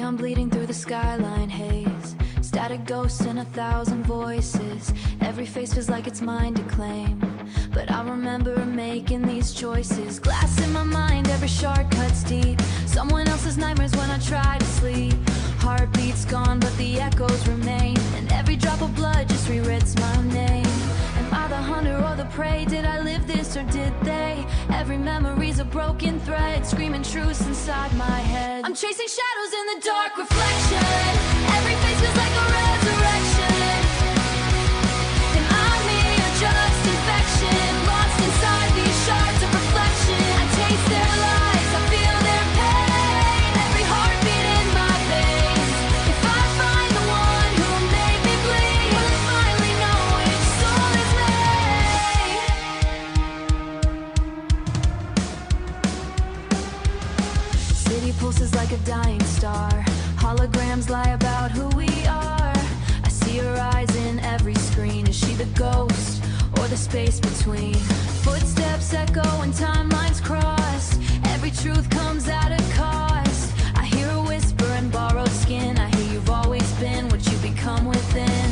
I'm bleeding through the skyline haze. Static ghosts and 1,000 voices. Every face feels like it's mine to claim. But I remember making these choices. Glass in my mind, every shard cuts deep. Someone else's nightmares when I try to sleep. Heartbeats gone, but the echoes remain. And every drop of blood just rewrites my name. Am I the hunter or the prey? Did I live this or did they? Every memory's a broken thread, screaming truths inside my head. I'm chasing shadows in the dark reflection. Every face feels like a resurrection. Am I me or just infection? Lost inside these shards of reflection. I taste their lies, I feel their pain. Every heartbeat in my veins. If I find the one who made me bleed, will I finally know which soul is me? City pulses like a dying star. Holograms lie about who we are. I see her eyes in every screen. Is she the ghost or the space between? Footsteps echo and timelines cross. Every truth comes at a cost. I hear a whisper in borrowed skin. I hear you've always been what you become within.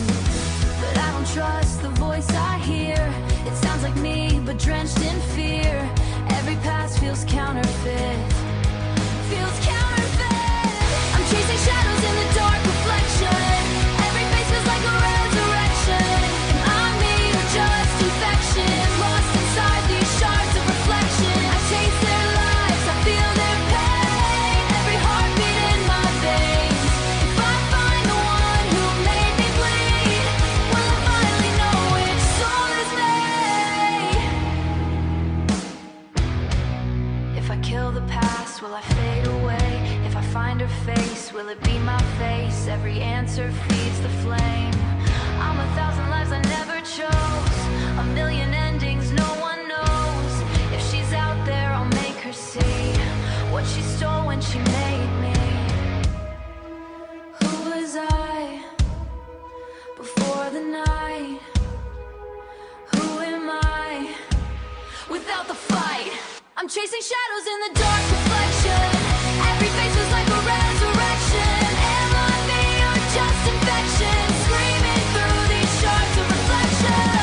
But I don't trust the voice I hear. It sounds like me, but drenched in fear. Every past feels counterfeit. Feels counterfeit. I'm chasing shadows in the dark reflection. Every face feels like a resurrection. Am I me or just infection? Lost inside these shards of reflection. I taste their lives, I feel their pain. Every heartbeat in my veins. If I find the one who made me bleed, will I finally know which soul is me? If I kill the past, will I fade away? If I find her face, will it be my face? Every answer feeds the flame. I'm 1,000 lives I never chose. A million endings no one knows. If she's out there, I'll make her see what she stole when she made me. Who was I before the night? Who am I without the fight? I'm chasing shadows in the dark reflection. Every face is like a resurrection. Am I me or just infection? Screaming through these shards of reflection.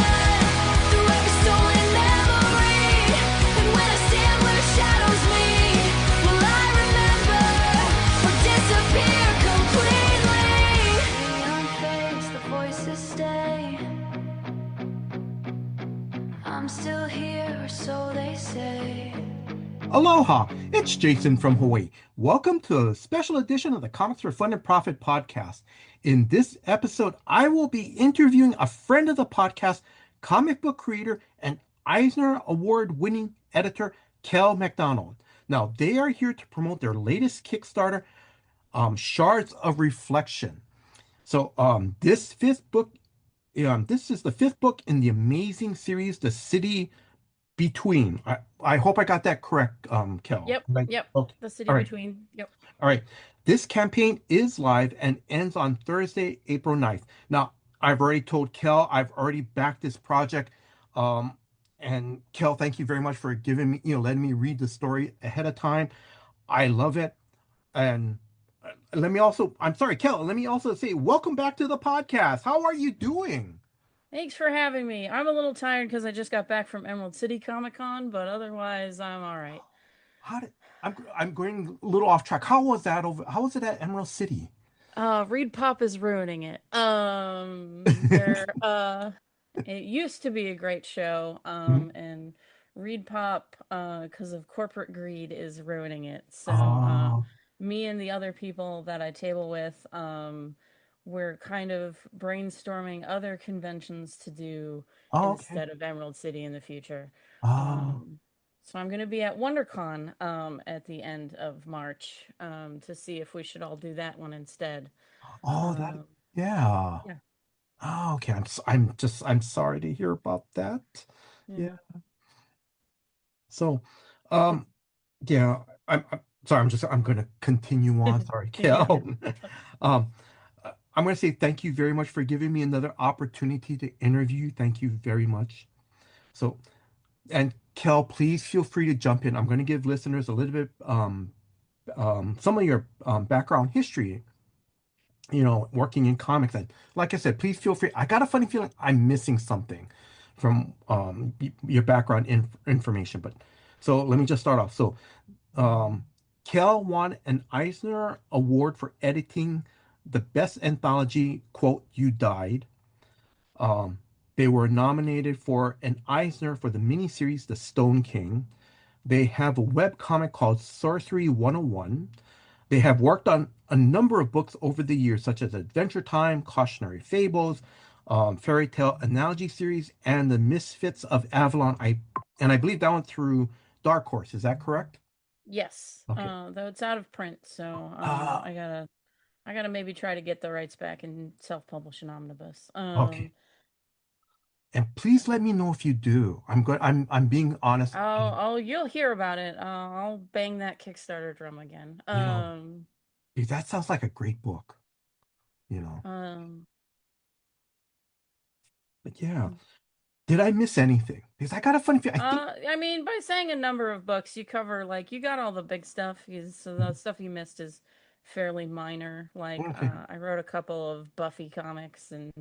Through every stolen memory. And when I stand where shadows meet, will I remember or disappear completely? Neon fades, the voices stay. I'm still here, or so they say. Aloha, it's Jason from Hawaii. Welcome to a special edition of the Comics for Fun and Profit podcast. In this episode, I will be interviewing a friend of the podcast, comic book creator and Eisner Award-winning editor, Kel McDonald. Now, they are here to promote their latest Kickstarter, Shards of Reflection. So, this is the fifth book in the amazing series, The City Between. I hope I got that correct, Kel. Yep, Right? yep. Okay. The City All right. Between. Yep. All right. This campaign is live and ends on Thursday, April 9th. Now, I've already told Kel, I've already backed this project. And Kel, thank you very much for giving me, letting me read the story ahead of time. I love it. And I'm sorry, Kel, let me also say, welcome back to the podcast. How are you doing? Thanks for having me. I'm a little tired because I just got back from Emerald City Comic Con, but otherwise I'm all right. I'm going a little off track. How was it at Emerald City? Reed Pop is ruining it. It used to be a great show, and Reed Pop, because of corporate greed, is ruining it. So, me and the other people that I table with, we're kind of brainstorming other conventions to do instead of Emerald City in the future. So I'm going to be at WonderCon at the end of March to see if we should all do that one instead. Yeah. Yeah. Oh, okay. I'm sorry to hear about that. Yeah. So, yeah. I'm sorry. I'm going to continue on. Sorry, Kel. I'm going to say thank you very much for giving me another opportunity to interview. Thank you very much. So, and Kel, please feel free to jump in. I'm going to give listeners a little bit some of your background history, working in comics. And like I said, please feel free. I got a funny feeling I'm missing something from your background information. But so let me just start off. So um, Kel won an Eisner Award for editing the best anthology, quote, You Died. Um, they were nominated for an Eisner for the miniseries The Stone King. They have a web comic called Sorcery 101. They have worked on a number of books over the years, such as Adventure Time, Cautionary Fables, Fairy Tale Analogy Series, and The Misfits of Avalon. I believe that went through Dark Horse. Is that correct? Yes, Okay. though it's out of print, so Uh, I gotta maybe try to get the rights back and self-publish an omnibus. okay. And please let me know if you do. I'm good. I'm being honest. You'll hear about it. I'll bang that Kickstarter drum again. You know, because that sounds like a great book. You know. Um, But yeah, did I miss anything? Because I got a funny feeling. I think. I mean, by saying a number of books, you cover like you got all the big stuff. So the stuff you missed is fairly minor. Like Okay. I wrote a couple of Buffy comics and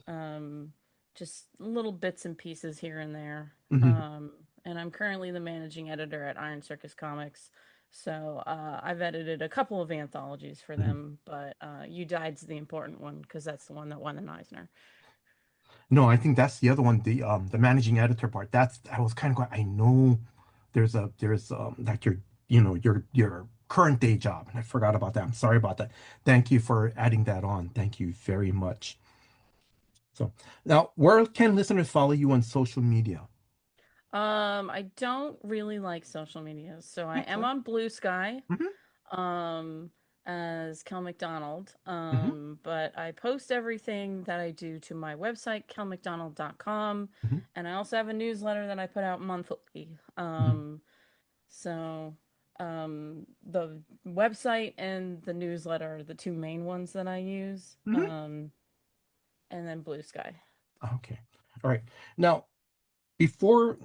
um, just little bits and pieces here and there. Hmm. Um, and I'm currently the managing editor at Iron Circus Comics. So I've edited a couple of anthologies for Hmm. them, but You Died's the important one because that's the one that won an Eisner. No, I think that's the other one. The managing editor part. I was kind of going. I know there's like your current day job, and I forgot about that. I'm sorry about that. Thank you for adding that on. Thank you very much. So now, where can listeners follow you on social media? I don't really like social media, so I That's am fine. on Blue Sky, Hmm. um, as Kel McDonald. Hmm. But I post everything that I do to my website, kelmcdonald.com, Hmm. and I also have a newsletter that I put out monthly. Hmm. So the website and the newsletter are the two main ones that I use. Hmm. And then Blue Sky. Okay. All right. Now, before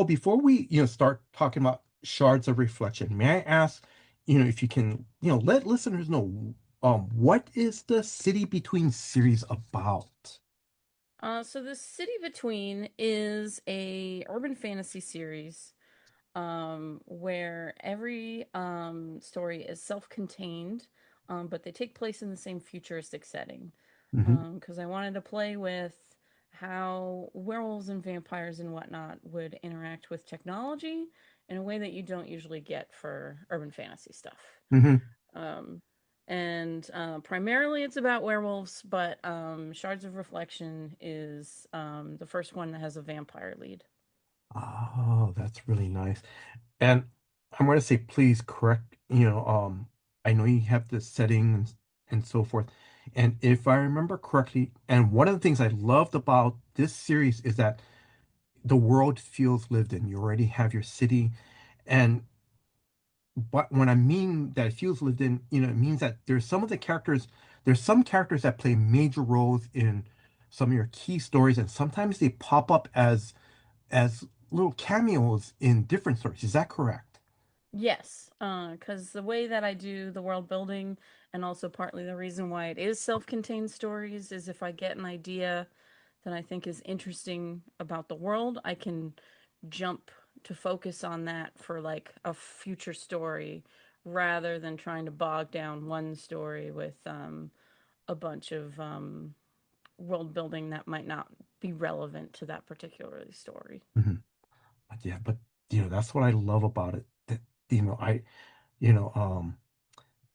before we start talking about shards of reflection, may I ask, if you can, let listeners know, what is the City Between series about? So the City Between is a urban fantasy series where every story is self-contained, but they take place in the same futuristic setting. Hmm. Because I wanted to play with how werewolves and vampires and whatnot would interact with technology in a way that you don't usually get for urban fantasy stuff. Hmm. Um, and primarily it's about werewolves, but Shards of Reflection is the first one that has a vampire lead. Oh, that's really nice. And I'm going to say, please correct, I know you have the settings and so forth. And if I remember correctly, and one of the things I loved about this series is that the world feels lived in. You already have your city. And but when I mean that it feels lived in, it means that there's some characters that play major roles in some of your key stories, and sometimes they pop up as little cameos in different stories. Is that correct? Yes, because the way that I do the world building, and also partly the reason why it is self-contained stories, is if I get an idea that I think is interesting about the world, I can jump to focus on that for like a future story rather than trying to bog down one story with a bunch of world building that might not be relevant to that particular story. Mhm. But yeah, but that's what I love about it. That I you know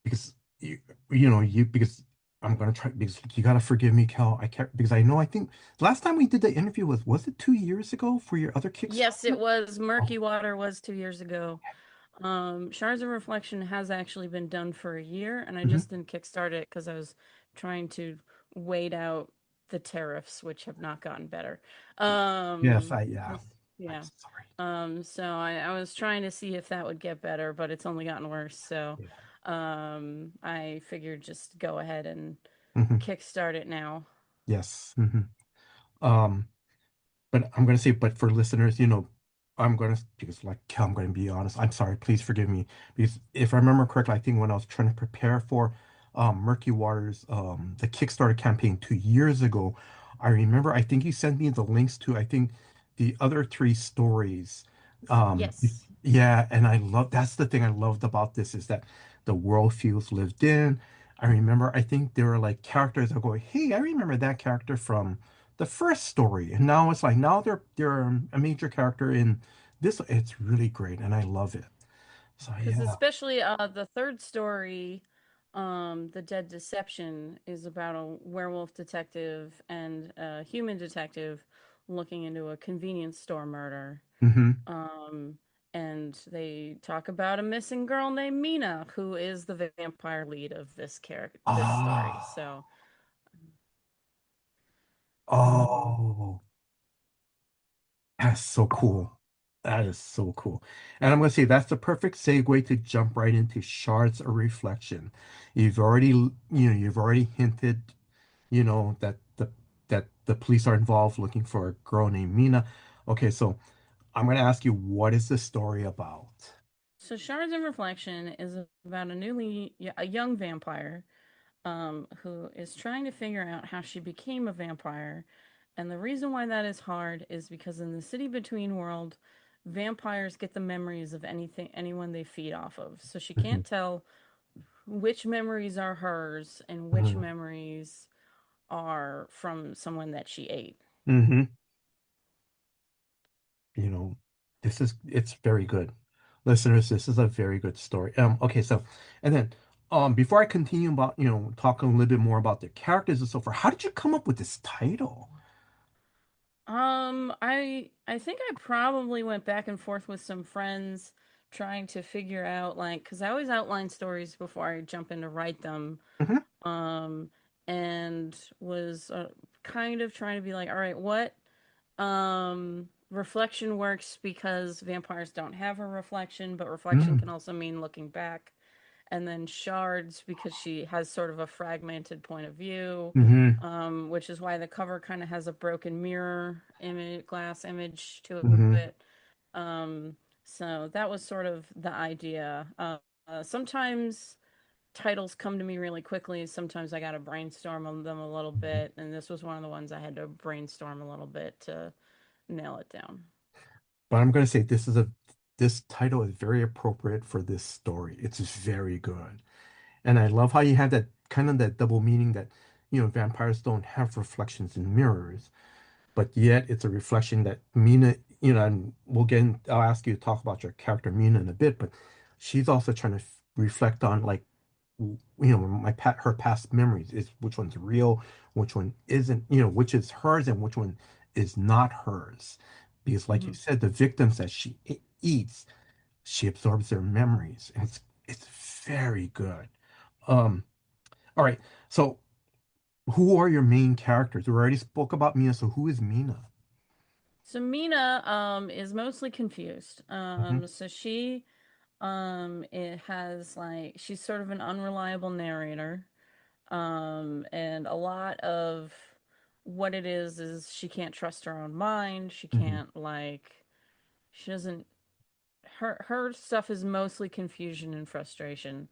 because because I'm gonna try, because you gotta forgive me, Cal. I can't, because I think last time we did the interview was it 2 years ago for your other Yes, it Kickstarter? was. Oh, Murky Water was 2 years ago. Shards of Reflection has actually been done for a year, and I mhm. just didn't kickstart it because I was trying to wait out the tariffs, which have not gotten better. Yes, 'Cause I'm yeah. sorry. So I was trying to see if that would get better, but it's only gotten worse. So, Yeah. I figured just go ahead and Mhm. kickstart it now. Yes. Hmm. Um, but I'm gonna say, but for listeners, I'm gonna because like Kel, I'm gonna be honest. I'm sorry, please forgive me. Because if I remember correctly, I think when I was trying to prepare for Murky Waters, the Kickstarter campaign 2 years ago, I remember I think you sent me the links to I think the other three stories. Um Yes. yeah, and I love that's the thing I loved about this is that the world feels lived in. I remember I think there were like characters that go, hey, I remember that character from the first story, and now it's like now they're a major character in this. It's really great, and I love it. So Because yeah. especially the third story, The Dead Deception, is about a werewolf detective and a human detective looking into a convenience store murder. Mm-hmm. Um, and they talk about a missing girl named Mina, who is the vampire lead of this story. Oh, So, mhm. oh, that's so cool. That is so cool. And I'm gonna say that's the perfect segue to jump right into Shards of Reflection. You've already hinted, that the police are involved looking for a girl named Mina. Okay, so I'm gonna ask you, what is the story about? So Shards of Reflection is about a young vampire who is trying to figure out how she became a vampire. And the reason why that is hard is because in the City Between world, vampires get the memories of anyone they feed off of. So she Mm-hmm. can't tell which memories are hers and which Mm-hmm. memories are from someone that she ate. Mm-hmm. You know, it's very good. Listeners, this is a very good story. Okay, so and then before I continue about, talking a little bit more about the characters and so forth, how did you come up with this title? I think I probably went back and forth with some friends trying to figure out like because I always outline stories before I jump in to write them. Hmm. Um, and was kind of trying to be like, all right, what reflection works because vampires don't have a reflection, but reflection Mm-hmm. can also mean looking back. And then shards because she has sort of a fragmented point of view, Mm-hmm. which is why the cover kind of has a broken mirror image, glass image to Mm-hmm. it. Um, so that was sort of the idea. Sometimes titles come to me really quickly. Sometimes I got to brainstorm on them a little bit, and this was one of the ones I had to brainstorm a little bit to nail it down. But I'm gonna say this title is very appropriate for this story. It's very good. And I love how you had that kind of that double meaning that, vampires don't have reflections in mirrors, but yet it's a reflection that Mina, and I'll ask you to talk about your character Mina in a bit, but she's also trying to reflect on like, her past memories is which one's real, which one isn't, which is hers and which one is not hers. Because like you Mm-hmm. said, the victims that she eats, she absorbs their memories, and it's very good. Um, all right, so who are your main characters? We already spoke about Mina, so who is Mina? So Mina is mostly confused. Hmm. So she it has like she's sort of an unreliable narrator. And a lot of what it is she can't trust her own mind. She Hmm. can't she doesn't her stuff is mostly confusion and frustration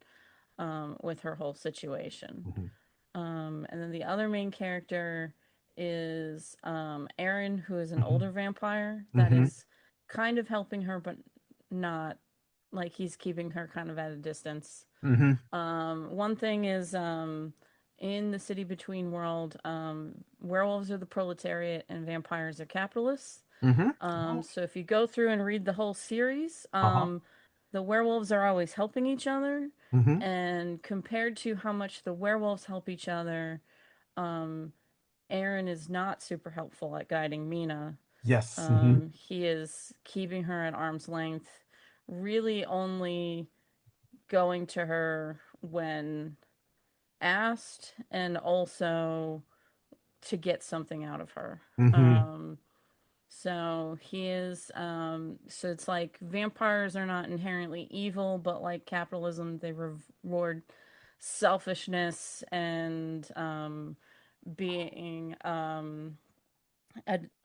with her whole situation. Hmm. And then the other main character is Aaron, who is an Hmm. older vampire that Hmm. is kind of helping her, but not like he's keeping her kind of at a distance. Hmm. One thing is in the City Between world, werewolves are the proletariat and vampires are capitalists. Hmm. Oh, So if you go through and read the whole series, uh-huh. the werewolves are always helping each other. Hmm. And compared to how much the werewolves help each other, um, Aaron is not super helpful at guiding Mina. Yes. Hmm. He is keeping her at arm's length, really only going to her when asked, and also to get something out of her. Hmm. So it's like vampires are not inherently evil, but like capitalism, they reward selfishness and being an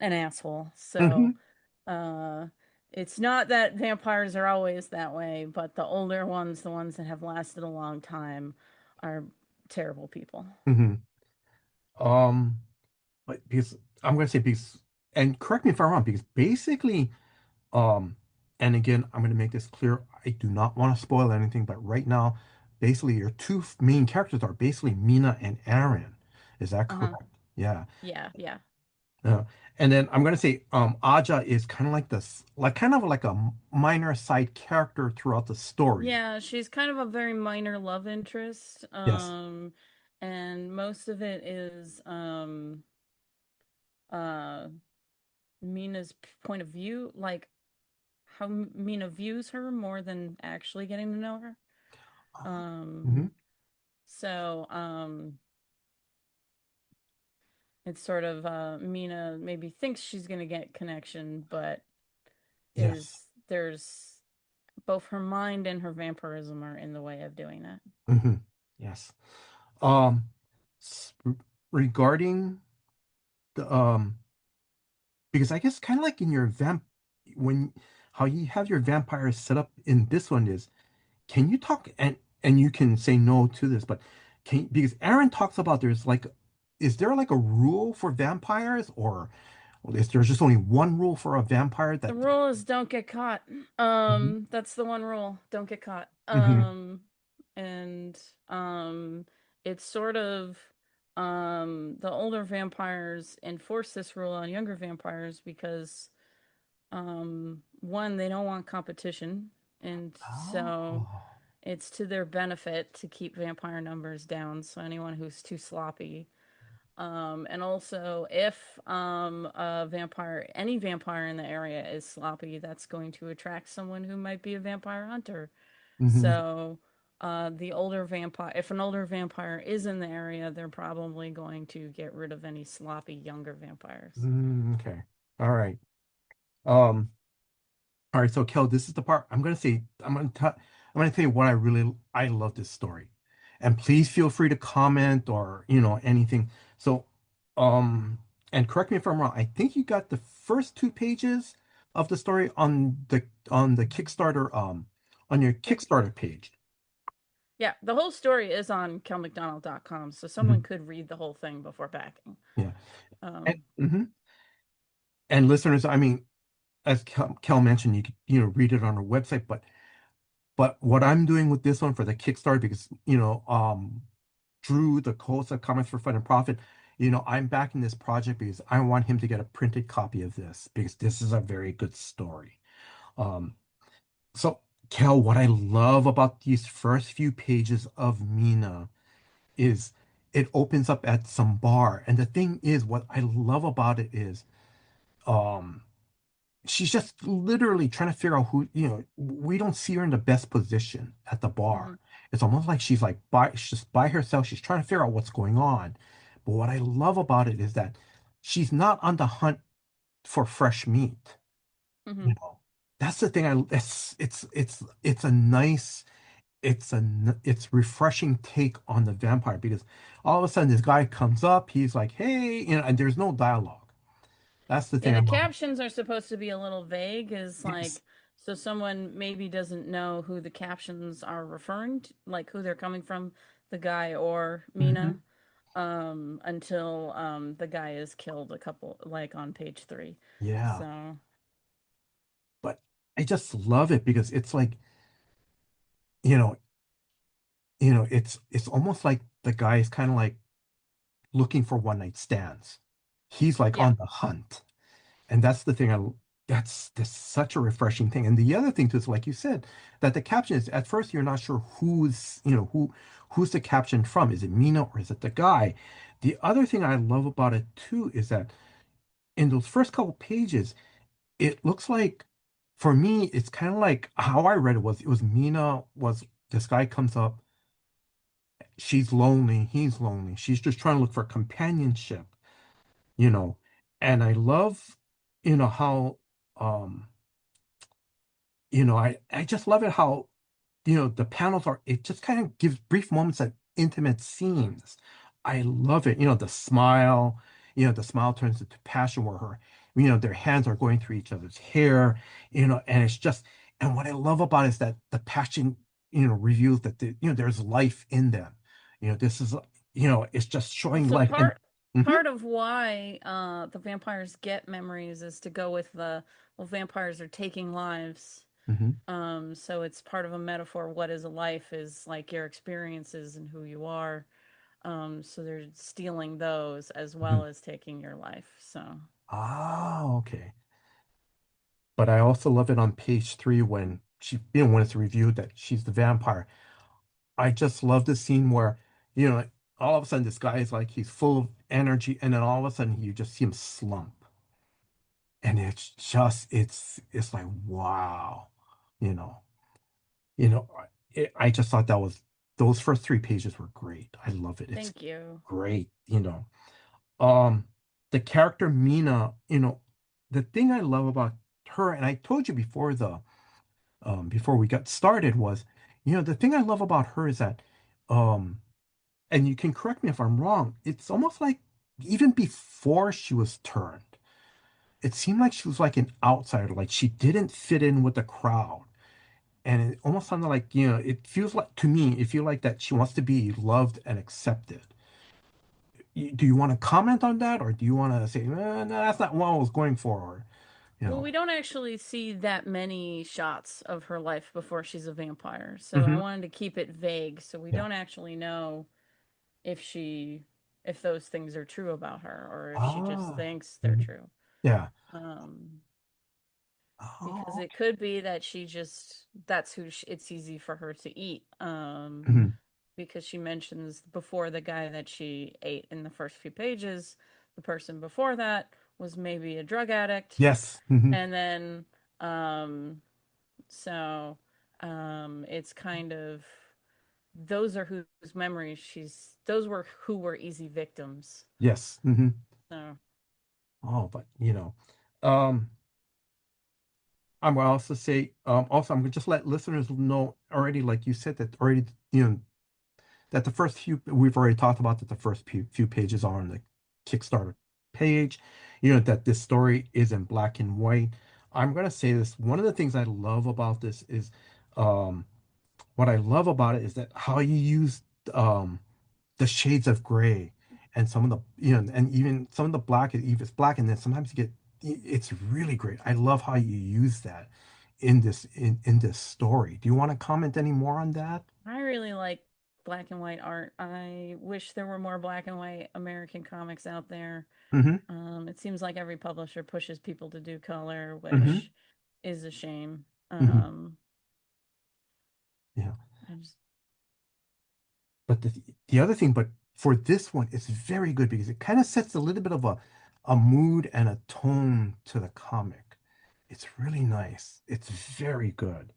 asshole. Hmm. Uh, it's not that vampires are always that way, but the older ones, the ones that have lasted a long time, are terrible people. Hmm. Um, but because I'm gonna say because, and correct me if I'm wrong, because basically, um, and again, I'm gonna make this clear. I do not want to spoil anything, but right now, basically, your two main characters are basically Mina and Aaron. Is that Uh huh. correct? Yeah. Yeah, yeah. Uh, and then I'm gonna say, Aja is kind of like this, like kind of like a minor side character throughout the story. Yeah, she's kind of a very minor love interest. Yes. And most of it is uh Mina's point of view, like how Mina views her more than actually getting to know her. Um, Hmm. so it's sort of Mina maybe thinks she's gonna get connection, but Yes. is there's both her mind and her vampirism are in the way of doing that. Hmm. Yes. Um, s- regarding the because I guess kind of like in your when how you have your vampires set up in this one is, can you talk and you can say no to this, but can because Aaron talks about there's like, is there like a rule for vampires, or is there just only one rule for a vampire The that? rule is don't get caught. Mhm. That's the one rule. Don't get caught. Mhm. And it's sort of the older vampires enforce this rule on younger vampires because one, they don't want competition, and so Oh. it's to their benefit to keep vampire numbers down. So anyone who's too sloppy and also, if a vampire, any vampire in the area is sloppy, that's going to attract someone who might be a vampire hunter. Hmm. So, the older vampire, if an older vampire is in the area, they're probably going to get rid of any sloppy younger vampires. Okay. All right. Um, all right, so Kel, this is the part I'm gonna say. I'm gonna tell you what I love this story, and please feel free to comment or anything. So, um, and correct me if I'm wrong. I think you got the first 2 pages of the story on the Kickstarter on your Yep. Kickstarter page. Yeah, the whole story is on kelmcdonald.com, so someone Mhm. could read the whole thing before backing. Yeah, and, Um, mhm. And listeners, I mean, as Kel mentioned, you could read it on our website, but what I'm doing with this one for the Kickstarter, because Drew, the host of Comics for Fun and Profit, I'm backing this project because I want him to get a printed copy of this because this is a very good story. Um, so Kel, what I love about these first few pages of Mina is it opens up at some bar, and the thing is, what I love about it is, um, she's just literally trying to figure out who, we don't see her in the best position at the bar. mhm, It's almost like she's just by herself. She's trying to figure out what's going on. But what I love about it is that she's not on the hunt for fresh meat. mhm. You know, that's the thing. It's a nice, it's refreshing take on the vampire because all of a sudden this guy comes up, he's like, hey, and there's no dialogue. That's the Yeah, thing I the love. captions are supposed to be a little vague, is Yes. like, so someone maybe doesn't know who the captions are referring to, like who they're coming from, the guy or Hmm. Mina, until the guy is killed a couple, like on page 3. Yeah. So, But I just love it because it's like, you know, it's almost like the guy is kind of like looking for one night stands. He's like yeah. on the hunt. And that's the thing that's such a refreshing thing. And the other thing too is like you said, that the caption is at first you're not sure who's the caption from. Is it Mina or is it the guy? The other thing I love about it too is that in those first couple pages, it looks like for me, it's kind of like how I read it was Mina was this guy comes up, she's lonely, he's lonely, she's just trying to look for companionship, you know. And I love, how um I just love it how the panels are, it just kind of gives brief moments of intimate scenes. I love it. The smile turns into passion where her their hands are going through each other's hair, and it's just, and what I love about it is that the passion, reveals that there's life in them. This is, it's just Well, showing so life. And mhm, part of why the vampires get memories is to go with the, well, vampires are taking lives. mhm, So it's part of a metaphor. What is a life is like your experiences and who you are. So they're stealing those as mhm. well as taking your life. So Oh, okay. But I also love it on page 3 when when it's reviewed that she's the vampire. I just love the scene where, all of a sudden this guy is like he's full of energy, and then all of a sudden you just see him slump. And it's like, wow, you know, I just thought those first 3 pages were great. I love it. It's thank you. great. Um, the character Mina, the thing I love about her, and I told you before we got started was, the thing I love about her is that, um, and you can correct me if I'm wrong, it's almost like even before she was turned, it seemed like she was like an outsider, like she didn't fit in with the crowd. And it almost sounded like, it feels like, to me, it feels like that she wants to be loved and accepted. Do you want to comment on that, or do you want to say, no, that's not what I was going for, or, you Well, know? we don't actually see that many shots of her life before she's a vampire. So I Hmm. wanted to keep it vague so we Yeah. don't actually know if she if those things are true about her or if she just Ah. thinks they're Mhm. true. Yeah. Um because Oh. it could be that she just that's it's easy for her to eat. Mhm. Because she mentions before the guy that she ate in the first few pages, the person before that was maybe a drug addict. Yes. Hmm. And then um so it's kind of those are whose memories she's those were who were easy victims. Yes. Hmm. So Oh, but um, I'm gonna also say, also I'm gonna just let listeners know already, like you said, that already, that the first few we've already talked about that the first few pages are on the Kickstarter page, that this story is in black and white. I'm gonna say this. One of the things I love about this is, um, what I love about it is that how you use um the shades of gray and some of the and even some of the black, if it's black, and then sometimes you get, it's really great. I love how you use that in this story. Do you want to comment any more on that? I really like black and white art. I wish there were more black and white American comics out there. Mm-hmm. It seems like every publisher pushes people to do color, Mm-hmm. which is a shame. Mm-hmm. Yeah. I just But the other thing, but for this one, it's very good because it kind of sets a little bit of a mood and a tone to the comic. It's really nice. It's very good.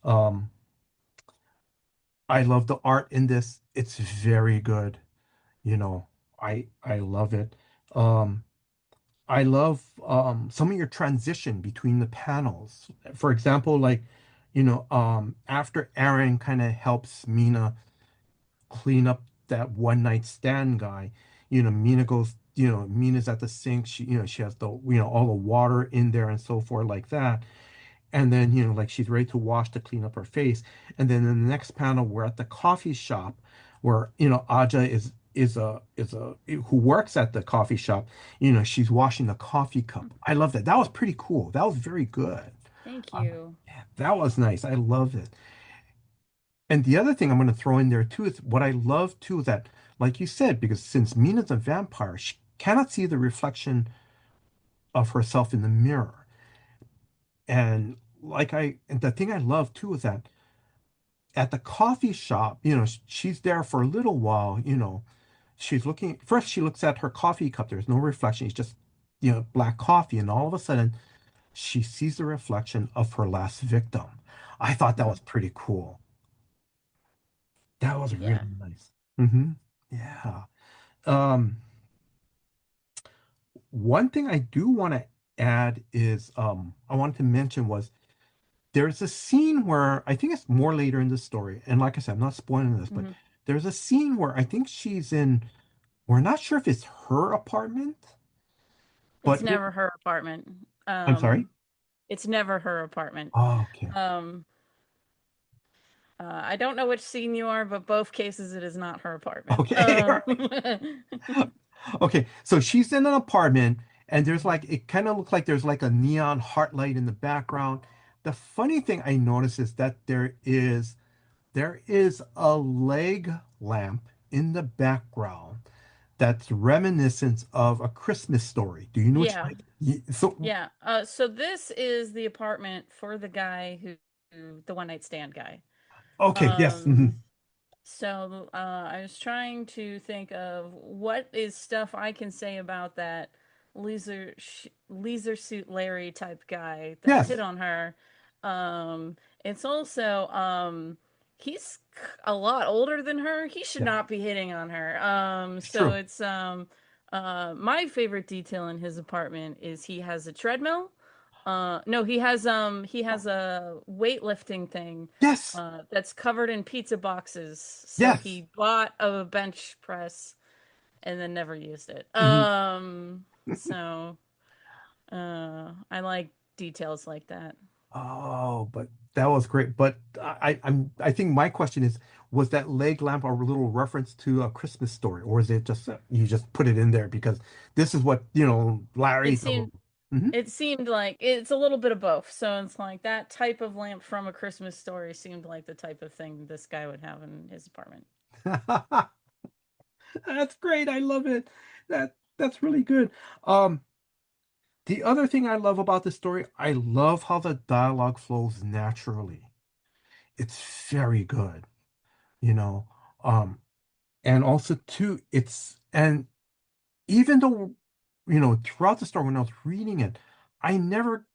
Um, I love the art in this. It's very good. You know, I love it. Um, I love some of your transition between the panels. For example, like, after Aaron kind of helps Mina clean up that one night stand guy, Mina goes, Mina's at the sink. She has all the water in there and so forth like that. And then, like she's ready to wash to clean up her face. And then in the next panel, we're at the coffee shop where, Aja is a who works at the coffee shop. She's washing the coffee cup. I love that. That was pretty cool. That was very good. thank Um, you. yeah, that was nice. I love it. And the other thing I'm going to throw in there too is what I love too is that, like you said, because since Mina's a vampire, she cannot see the reflection of herself in the mirror. And the thing I love too is that at the coffee shop, she's there for a little while, she's looking, first she looks at her coffee cup. There's no reflection. It's just, black coffee. And all of a sudden she sees the reflection of her last victim. I thought that Mhm. was pretty cool. That was Yeah. really nice. Hmm. Yeah. Um, One thing I do want to add is, I wanted to mention was there's a scene where I think it's more later in the story, and like I said, I'm not spoiling this, but Hmm. there's a scene where I think we're not sure if it's her apartment. It's but it, never her apartment. I'm sorry. It's never her apartment. Oh, okay. Um, I don't know which scene you are, but both cases it is not her apartment. Okay. All right. Okay. So she's in an apartment, and there's like it kind of looks like there's like a neon heart light in the background. The funny thing I noticed is that there is a leg lamp in the background that's reminiscent of A Christmas Story. Do you know which Yeah, like so yeah. So this is the apartment for the guy who the one night stand guy. okay, yes. Um, So I was trying to think of what is stuff I can say about that leisure suit Larry type guy that hit Yes. on her. It's also he's a lot older than her. He should Yeah. not be hitting on her. It's So true. it's my favorite detail in his apartment is he has a treadmill. No, he has a weightlifting thing Yes. that's covered in pizza boxes. So Yes. he bought a bench press and then never used it. Mhm. So I like details like that. Oh, but that was great. But I think my question is, was that leg lamp a little reference to A Christmas Story, or is it just you just put it in there because this is what It Larry. seemed Mhm. it seemed like it's a little bit of both. So it's like that type of lamp from A Christmas Story seemed like the type of thing this guy would have in his apartment. That's great. I love it. That's really good. Um, the other thing I love about this story, I love how the dialogue flows naturally. It's very good, you know. Um, and also too, and even though throughout the story when I was reading it, I never,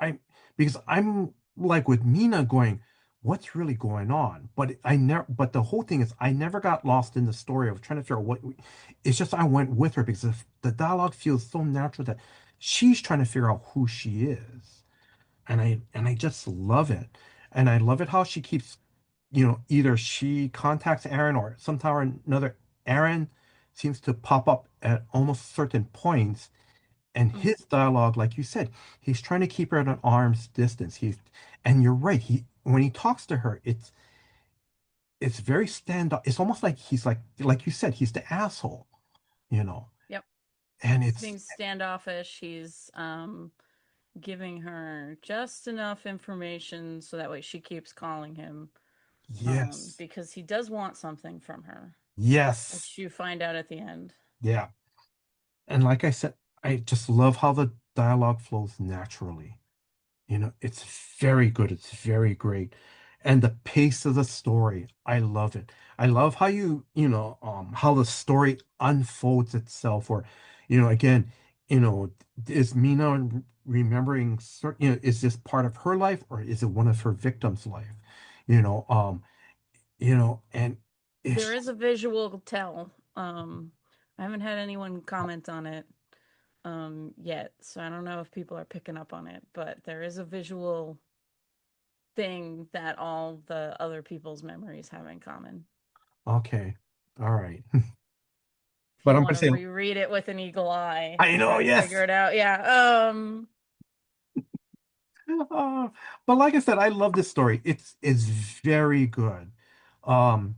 I because I'm like with Mina going, what's really going on? But the whole thing is I never got lost in the story of trying to figure out it's just I went with her because the dialogue feels so natural that she's trying to figure out who she is. And I just love it. And I love it how she keeps, either she contacts Aaron or sometime or another, Aaron seems to pop up at almost certain points. And Mhm. his dialogue, like you said, he's trying to keep her at an arm's distance. And you're right. When he talks to her, it's very stand up. It's almost like he's like you said, he's the asshole, you know. Yep. And He's it's being standoffish. He's giving her just enough information so that way she keeps calling him yes, because he does want something from her, yes, which you find out at the end. yeah. And like I said, I just love how the dialogue flows naturally. It's very good. It's very great. And the pace of the story, I love it. I love how how the story unfolds itself, or, again, is Mina remembering certain, is this part of her life or is it one of her victims' life? You know, um, and There it's is a visual tell. I haven't had anyone comment on it yet, so I don't know if people are picking up on it, but there is a visual thing that all the other people's memories have in common. okay. All right. If But you I'm want gonna to say, reread it with an eagle eye I and know, try to figure yes. it out, yeah. Uh, but like I said, I love this story. It's very good. Um,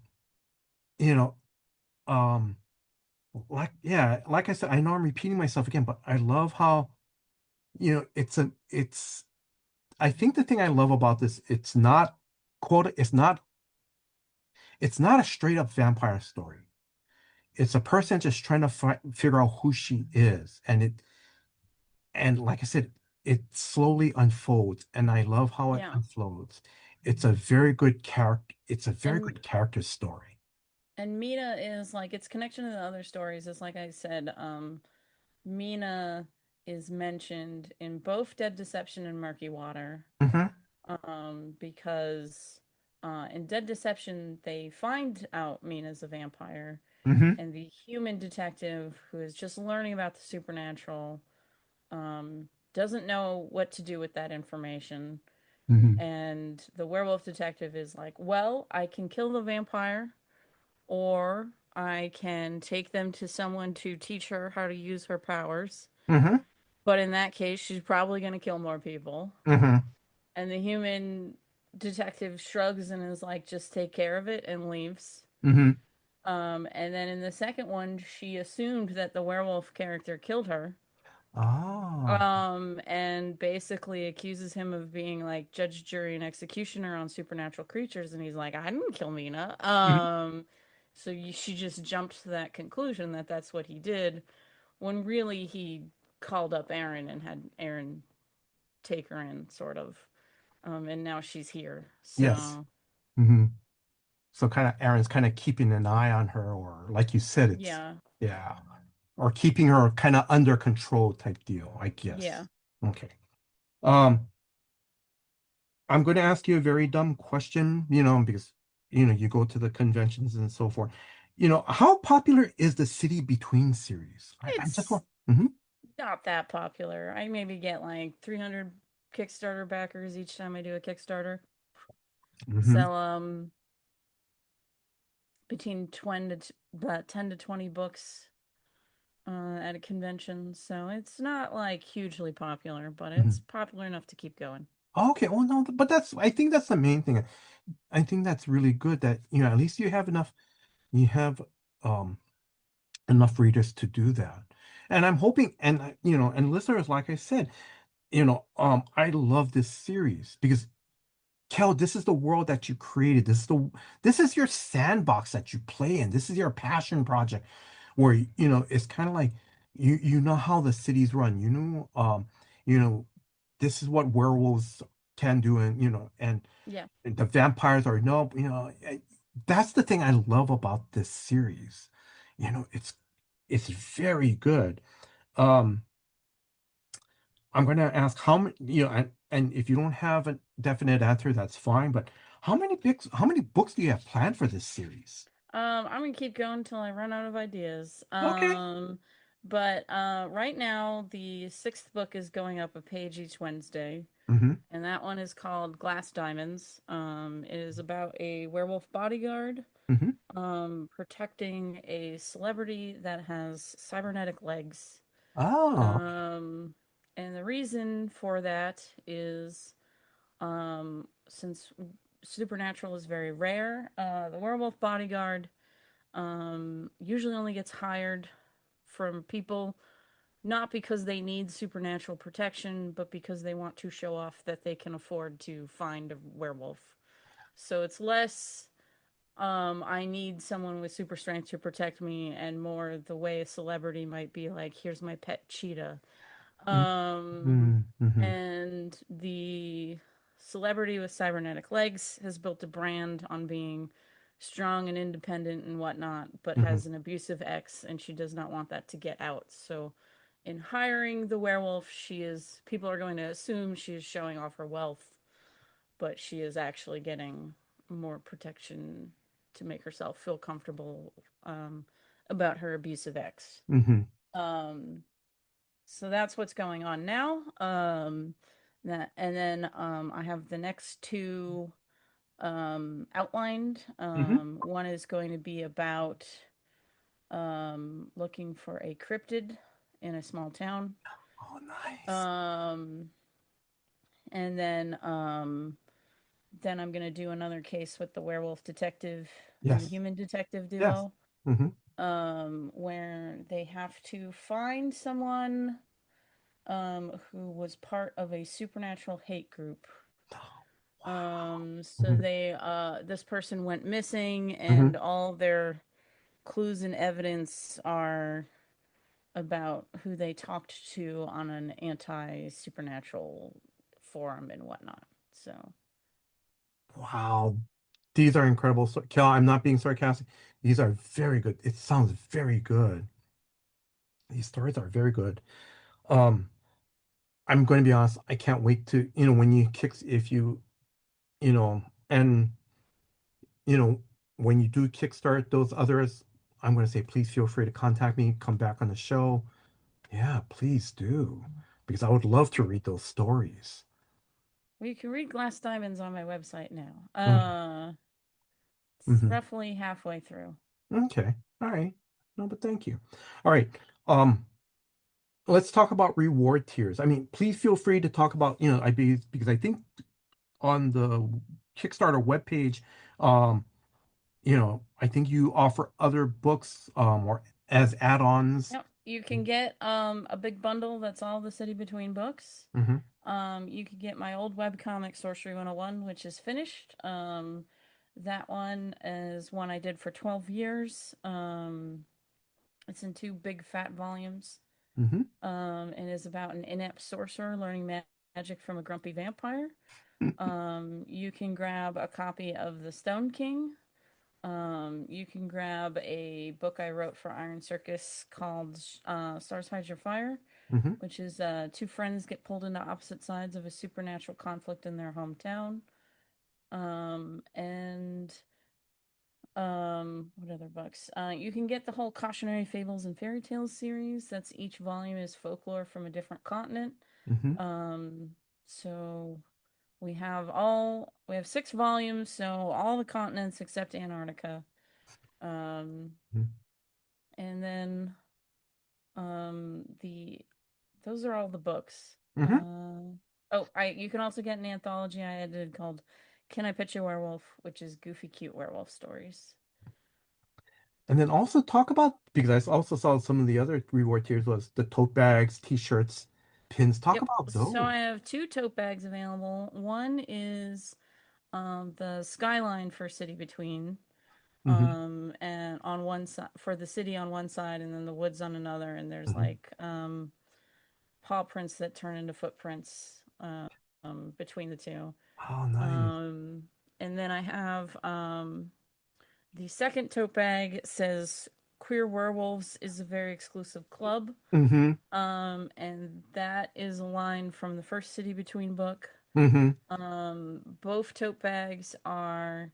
you know, um, like I said, I know I'm repeating myself again, but I love how, it's I think the thing I love about this, it's not a straight up vampire story. It's a person just trying to figure out who she is. And like I said, it slowly unfolds, and I love how it Yeah. unfolds. It's a very good And character story. Mina is like its connection to the other stories is like I said, Mina is mentioned in both Dead Deception and Murky Water. Hmm. Because in Dead Deception they find out Mina's a vampire, Hmm. and the human detective who is just learning about the supernatural doesn't know what to do with that information. Hmm. And the werewolf detective is like, well, I can kill the vampire, or I can take them to someone to teach her how to use her powers. Mm-hmm. But in that case, she's probably going to kill more people. Mm-hmm. And the human detective shrugs and is like, just take care of it and leaves. Mm-hmm. And then in the second one, she assumed that the werewolf character killed her. Ah. And basically accuses him of being like judge, jury, and executioner on supernatural creatures. And he's like, I didn't kill Mina. Mm-hmm. She just jumped to that conclusion that that's what he did, when really he called up Aaron and had Aaron take her in, sort of. And now she's here. Yes. So, Mm-hmm. So kind of Aaron's kind of keeping an eye on her, or like you said, it's yeah. yeah, or keeping her kind of under control type deal, I Yeah. guess. Okay. Um, I'm going to ask you a very dumb question, because you go to the conventions and so forth. How popular is the City Between series? I just It's want. Hmm. not that popular. I maybe get like 300 Kickstarter backers each time I do a Kickstarter. Hmm. Sell between 10 to 20 books at a convention. So it's not like hugely popular, but it's Hmm. popular enough to keep going. Okay, well, no, but I think that's the main thing. I think that's really good that, at least you have um enough readers to do that. And I'm hoping, and and listeners, like I said, I love this series because Kel, this is the world that you created. This is your sandbox that you play in. This is your passion project where it's kind of like you know how the cities run. You know this is what werewolves can do, and Yeah. the vampires are no, that's the thing I love about this series. It's very good. Um, I'm going to ask how many, and if you don't have a definite answer, that's fine. But how many books do you have planned for this series? I'm gonna keep going until I run out of ideas. Okay. But right now the sixth book is going up a page each Wednesday, Mm-hmm. and that one is called Glass Diamonds. It is about a werewolf bodyguard Mm-hmm. protecting a celebrity that has cybernetic legs. Oh. Um, and the reason for that is since supernatural is very rare, the werewolf bodyguard usually only gets hired from people not because they need supernatural protection, but because they want to show off that they can afford to find a werewolf. So it's less I need someone with super strength to protect me, and more the way a celebrity might be like, here's my pet cheetah. Um, Mm-hmm. Mm-hmm. and the celebrity with cybernetic legs has built a brand on being strong and independent and whatnot, but Mm-hmm. has an abusive ex, and she does not want that to get out. So, in hiring the werewolf, people are going to assume she is showing off her wealth, but she is actually getting more protection to make herself feel comfortable um, about her abusive ex. Mm-hmm. Um, so that's what's going on now. I have the next two outlined. Mm-hmm. One is going to be about looking for a cryptid in a small town. Oh, nice. Um, and then I'm gonna do another case with the werewolf detective and the Yes. human detective Yes. duo, Mm-hmm. where they have to find someone who was part of a supernatural hate group. Wow. So Mm-hmm. this person went missing, Mm-hmm. and all their clues and evidence are about who they talked to on an anti-supernatural forum and whatnot. So Wow. These are incredible. So, Kel, I'm not being sarcastic. These are very good. It sounds very good. These stories are very good. Um, I'm going to be honest, I can't wait to, when you kick, if you, and, you know, when you do kickstart those others, I'm going to say, please feel free to contact me, come back on the show. Yeah, please do, because I would love to read those stories. well, you can read Glass Diamonds on my website now. Mm-hmm. It's roughly halfway through. Okay. All right. No, but thank you. All right. Um, let's talk about reward tiers. I mean, please feel free to talk about, I be because I think on the Kickstarter webpage, um, I think you offer other books or as add-ons. Yep. You can get a big bundle that's all the City Between books. Mm-hmm. You can get my old webcomic Sorcery 101, which is finished. That one is one I did for 12 years. It's in two big fat volumes. Mm-hmm. And is about an inept sorcerer learning magic from a grumpy vampire. You can grab a copy of The Stone King. You can grab a book I wrote for Iron Circus called Stars Hide Your Fire, Mm-hmm. which is two friends get pulled into opposite sides of a supernatural conflict in their hometown. And what other books? You can get the whole Cautionary Fables and Fairy Tales series. That's each volume is folklore from a different continent. Mm-hmm. Um, so we have 6 volumes, so all the continents except Antarctica. Um, and then the those are all the books. Mm-hmm. Oh, I you can also get an anthology I edited called "Can I Pitch a Werewolf," which is goofy, cute werewolf stories. And then also talk about, because I also saw some of the other reward tiers was the tote bags, t-shirts, pins. Talk Yep. about So those. I have 2 tote bags available. One is the skyline for City Between, Mm-hmm. and on one side for the city on one side, and then the woods on another. And there's Mm-hmm. like paw prints that turn into footprints between the two. Oh, nice. Um, and then I have the second tote bag says Queer Werewolves is a very exclusive club. Mm-hmm. And that is a line from the first City Between book. Mm-hmm. Both tote bags are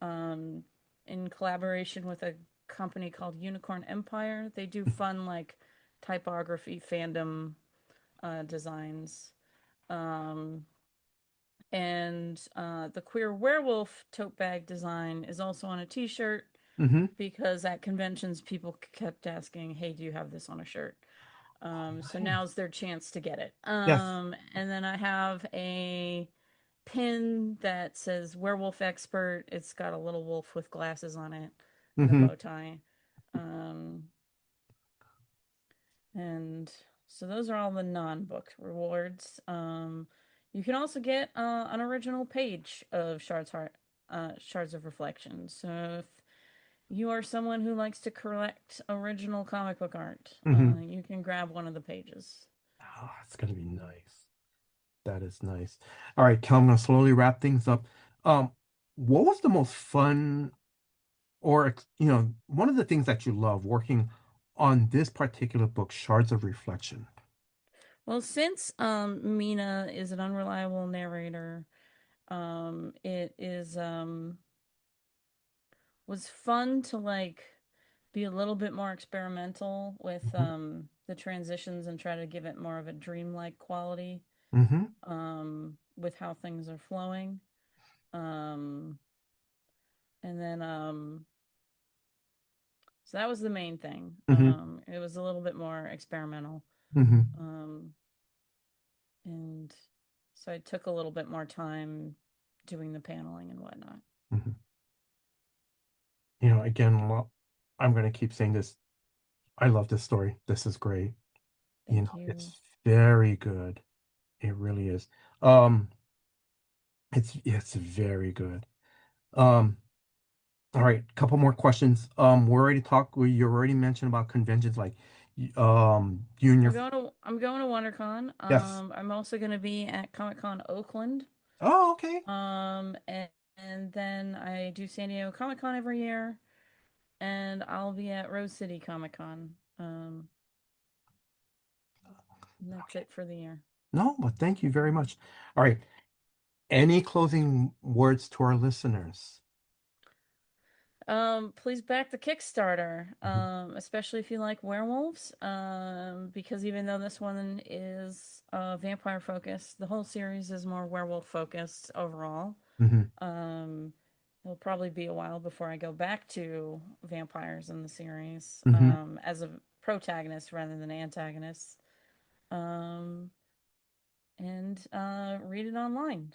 um, in collaboration with a company called Unicorn Empire. They do fun like typography fandom designs. Um, and the queer werewolf tote bag design is also on a t-shirt Mm-hmm. because at conventions people kept asking, "Hey, do you have this on a shirt?" So Nice. now's their chance to get it. Yes. And then I have a pin that says werewolf expert. It's got a little wolf with glasses on it and a Mm-hmm. bow tie. Um, and so those are all the non-book rewards. You can also get an original page of Shards of Reflection. So if you are someone who likes to collect original comic book art, Mm-hmm. you can grab one of the pages. Oh, it's gonna be nice. That is nice. All right, Kel, I'm gonna slowly wrap things up. Um, what was the most fun or one of the things that you love working on this particular book, Shards of Reflection? Well, since Mina is an unreliable narrator, it is was fun to like be a little bit more experimental with Mm-hmm. the transitions and try to give it more of a dreamlike quality Mm-hmm. with how things are flowing. Um, and then so that was the main thing. Mm-hmm. It was a little bit more experimental. Mm-hmm. Um, and so I took a little bit more time doing the paneling and whatnot. Mm-hmm. Again, well, I'm gonna keep saying this. I love this story. This is great. Thank you. It's very good. It really is. Um, it's very good. Um, all right, couple more questions. You already mentioned about conventions like you and your I'm going to WonderCon. yes. I'm also going to be at Comic Con Oakland. Oh, okay. And then I do San Diego Comic Con every year, and I'll be at Rose City Comic Con. And that's Okay. it for the year. No, but thank you very much. All right. Any closing words to our listeners? Please back the Kickstarter, Mhm. especially if you like werewolves. Because even though this one is vampire focused, the whole series is more werewolf focused overall. Mhm. Um, it'll probably be a while before I go back to vampires in the series, Mhm. as a protagonist rather than antagonist. um, and read it online.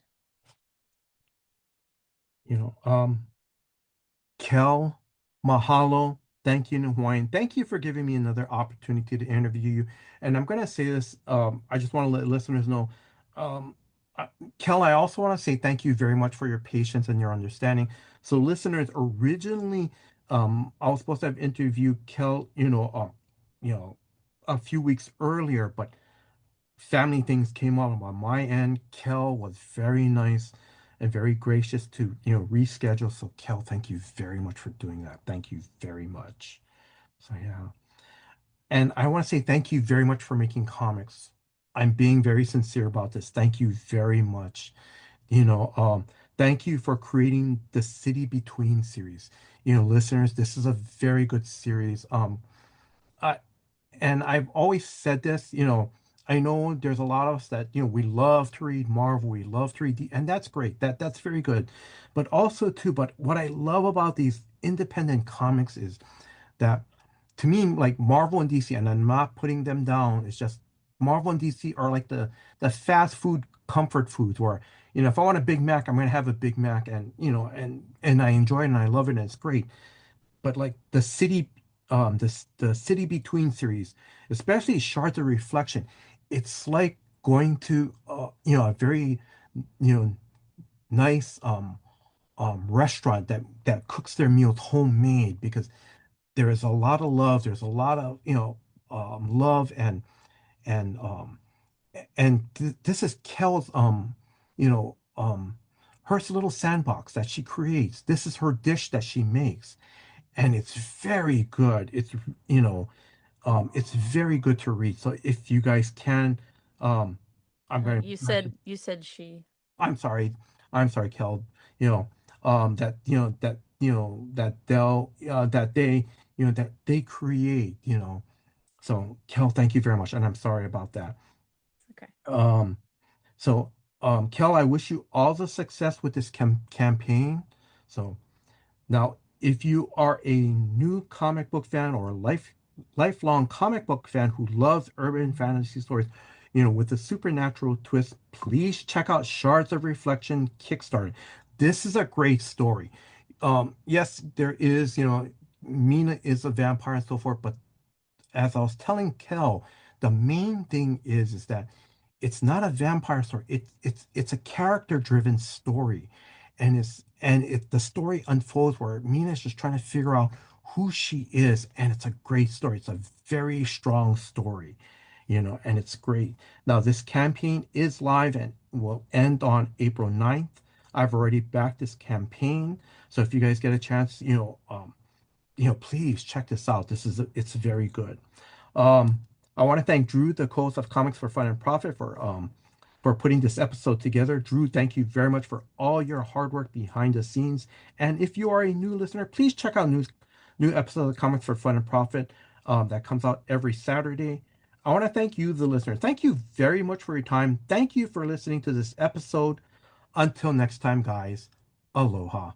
You know, Kel, mahalo. Thank you in Hawaiian. Thank you for giving me another opportunity to interview you. And I'm going to say this, I just want to let listeners know. Um, uh, Kel, I also want to say thank you very much for your patience and your understanding. So, listeners, originally, I was supposed to have interviewed Kel, you know, a few weeks earlier, but family things came up on my end. Kel was very nice and very gracious to, reschedule. So Kel, thank you very much for doing that. Thank you very much. So yeah. And I want to say thank you very much for making comics. I'm being very sincere about this. Thank you very much. You know, thank you for creating the City Between series. Listeners, this is a very good series. I, and I've always said this, I know there's a lot of us that, we love to read Marvel, we love to read, and that's great. That's very good. But also too, but what I love about these independent comics is that to me, like Marvel and DC, and I'm not putting them down, it's just Marvel and DC are like the fast food comfort foods where, if I want a Big Mac, I'm gonna have a Big Mac and and I enjoy it and I love it and it's great. But like the City Between series, especially Shards of Reflection, it's like going to a very you know nice restaurant that cooks their meals homemade because there is a lot of love. There's a lot of love and this is Kel's you know her little sandbox that she creates. This is her dish that she makes and it's very good. It's very good to read. So if you guys can, um, I'm going to You said she. I'm sorry, I'm sorry, Kel. You know, that they, that they create. So Kel, thank you very much, and I'm sorry about that. Okay. Um, so Kel, I wish you all the success with this campaign. So. Now, if you are a new comic book fan or a lifelong comic book fan who loves urban fantasy stories, with a supernatural twist, please check out Shards of Reflection Kickstarter. This is a great story. Yes, there is, Mina is a vampire and so forth, but as I was telling Kel, the main thing is that it's not a vampire story. It's a character-driven story, and the story unfolds where Mina's just trying to figure out who she is, and it's a great story. It's a very strong story, and it's great. Now this campaign is live and will end on April 9th. I've already backed this campaign, so if you guys get a chance, please check this out. It's very good. I want to thank Drew, the co-host of Comics for Fun and Profit, for putting this episode together. Drew, thank you very much for all your hard work behind the scenes. And if you are a new listener, please check out new episodes of Comics for Fun and Profit that comes out every Saturday. I want to thank you, the listener. Thank you very much for your time. Thank you for listening to this episode. Until next time, guys, aloha.